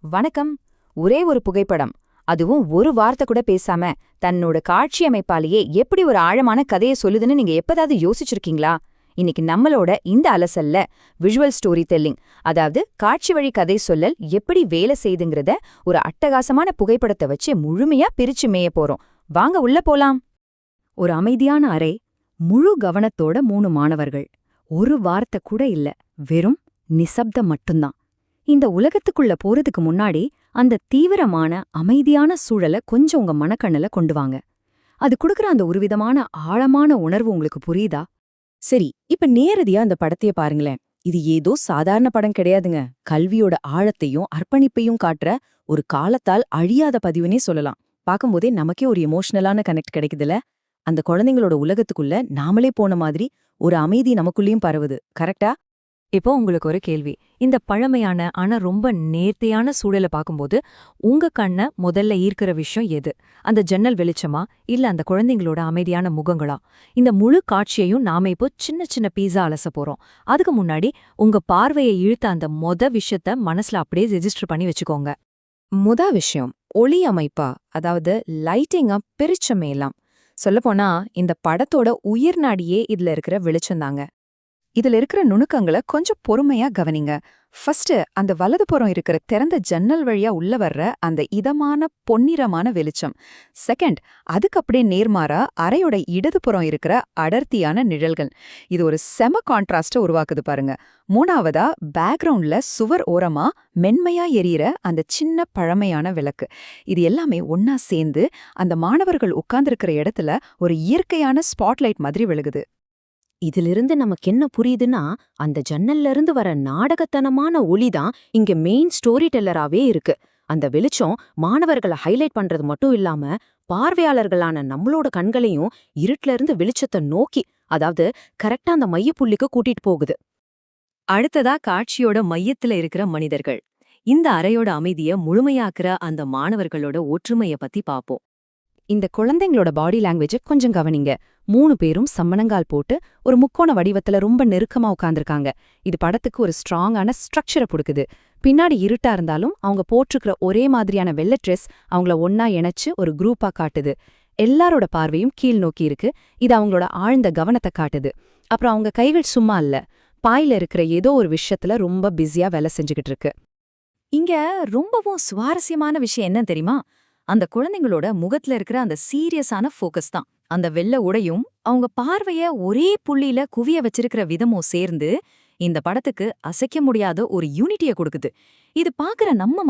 வணக்கம். ஒரே ஒரு புகைப்படம், அதுவும் ஒரு வார்த்தை கூட பேசாம தன்னோட காட்சி அமைப்பாலேயே எப்படி ஒரு ஆழமான கதையை சொல்லுதுன்னு நீங்க எப்பதாவது யோசிச்சிருக்கீங்களா? இன்னைக்கு நம்மளோட இந்த அலசல்ல விஷுவல் ஸ்டோரி டெல்லிங், அதாவது காட்சி வழி கதை சொல்லல் எப்படி வேலை செய்துங்கிறத ஒரு அட்டகாசமான புகைப்படத்தை வச்சு முழுமையா பிரிச்சு மேய போறோம். வாங்க உள்ள போலாம். ஒரு அமைதியான அறை, முழு கவனத்தோட 3 மாணவர்கள். ஒரு வார்த்தை கூட இல்ல, வெறும் நிசப்தம் மட்டும்தான். இந்த உலகத்துக்குள்ள போறதுக்கு முன்னாடி அந்த தீவிரமான அமைதியான சூழலை கொஞ்சம் உங்க மனக்கண்ணுல கொண்டு வாங்க. அது குடுக்கற அந்த ஒருவிதமான ஆழமான உணர்வு உங்களுக்கு புரியுதா? சரி, இப்ப நேரடியா அந்த படத்தையே பாருங்களேன். இது ஏதோ சாதாரண படம் கிடையாதுங்க. கல்வியோட ஆழத்தையும் அர்ப்பணிப்பையும் காட்டுற ஒரு காலத்தால் அழியாத பதிவுனே சொல்லலாம். பார்க்கும்போதே நமக்கே ஒரு எமோஷனலான கனெக்ட் கிடைக்குதுல. அந்த குழந்தைங்களோட உலகத்துக்குள்ள நாமளே போன மாதிரி ஒரு அமைதி நமக்குள்ளேயும் பரவுது. கரெக்டா? இப்போ உங்களுக்கு ஒரு கேள்வி. இந்த பழமையான ஆனா ரொம்ப நேர்த்தியான சூழலை பார்க்கும்போது உங்க கண்ண முதல்ல ஈர்க்கிற விஷயம் எது? அந்த ஜன்னல் வெளிச்சமா, இல்ல அந்த குழந்தைங்களோட அமைதியான முகங்களா? இந்த முழு காட்சியையும் நாம இப்போ சின்ன சின்ன பீஸா அலச போறோம். அதுக்கு முன்னாடி உங்க பார்வையை இழுத்த அந்த விஷயத்த மனசுல அப்படியே ரெஜிஸ்டர் பண்ணி வச்சுக்கோங்க. விஷயம் ஒளி அமைப்பா, அதாவது லைட்டிங்கா பிரிச்சமேலாம். சொல்லப்போனா இந்த படத்தோட உயிர் நாடியே இதுல இருக்கிற வெளிச்சம்தாங்க. இதுல இருக்கிற நுணுக்கங்களை கொஞ்சம் பொறுமையா கவனிங்க. ஃபர்ஸ்ட், அந்த வலதுபுறம் இருக்கிற திறந்த ஜன்னல் வழியா உள்ள வர்ற அந்த இதமான பொன்னிறமான வெளிச்சம். செகண்ட், அதுக்கு அப்படியே நேர்மாறா அறையோட இடதுபுறம் இருக்கிற அடர்த்தியான நிழல்கள். இது ஒரு செம கான்ட்ராஸ்ட உருவாக்குது பாருங்க. மூணாவதா, பேக்ரவுண்ட்ல சுவர் ஓரமா மென்மையா எரியற அந்த சின்ன பழமையான விளக்கு. இது எல்லாமே ஒன்னா சேர்ந்து அந்த மாணவர்கள் உட்கார்ந்திருக்கிற இடத்துல ஒரு இயற்கையான ஸ்பாட்லைட் மாதிரி விழுகுது. இதிலிருந்து நமக்கு என்ன புரியுதுன்னா, அந்த ஜன்னல்ல இருந்து வர நாடகத்தனமான ஒளிதான் இங்க மெயின் ஸ்டோரி டெல்லராவே இருக்கு. அந்த வெளிச்சம் மாணவர்களை ஹைலைட் பண்றது மட்டும் இல்லாம, பார்வையாளர்களான நம்மளோட கண்களையும் இருட்டுல இருந்து வெளிச்சத்தை நோக்கி, அதாவது கரெக்டா அந்த மையப்புள்ளிக்கு கூட்டிட்டு போகுது. அடுத்ததா காட்சியோட மையத்துல இருக்கிற மனிதர்கள். இந்த அறையோட அமைதிய முழுமையாக்குற அந்த மாணவர்களோட ஒற்றுமைய பத்தி பாப்போம். இந்த குழந்தைங்களோட பாடி லாங்குவேஜ கொஞ்சம் கவனிங்க. 3 பேரும் சம்மணங்கால் போட்டு ஒரு முக்கோண வடிவத்துல ரொம்ப நெருக்கமா உட்கார்ந்திருக்காங்க. இது படத்துக்கு ஒரு ஸ்ட்ராங்கான ஸ்ட்ரக்சரை கொடுக்குது. பின்னாடி இருட்டா இருந்தாலும் அவங்க போட்டிருக்கிற ஒரே மாதிரியான வெள்ளை ட்ரெஸ் அவங்கள ஒன்னா இணைச்சு ஒரு குரூப்பா காட்டுது. எல்லாரோட பார்வையும் கீழ் நோக்கி இருக்கு. இது அவங்களோட ஆழ்ந்த கவனத்தை காட்டுது. அப்புறம் அவங்க கைகள் சும்மா இல்ல, பாயில இருக்கிற ஏதோ ஒரு விஷயத்துல ரொம்ப பிஸியா வேலை செஞ்சுக்கிட்டு இருக்கு. இங்க ரொம்பவும் சுவாரஸ்யமான விஷயம் என்ன தெரியுமா? அந்த குழந்தைங்களோட முகத்துல இருக்கிற அந்த சீரியஸான ஃபோக்கஸ் தான். அந்த வெள்ளை உடையும் அவங்க பார்வைய ஒரே புள்ளியில குவிய வச்சிருக்கிற விதமும் சேர்ந்து இந்த படத்துக்கு அசைக்க முடியாத ஒரு யூனிட்டியை கொடுக்குது. இது பாக்குற நம்ம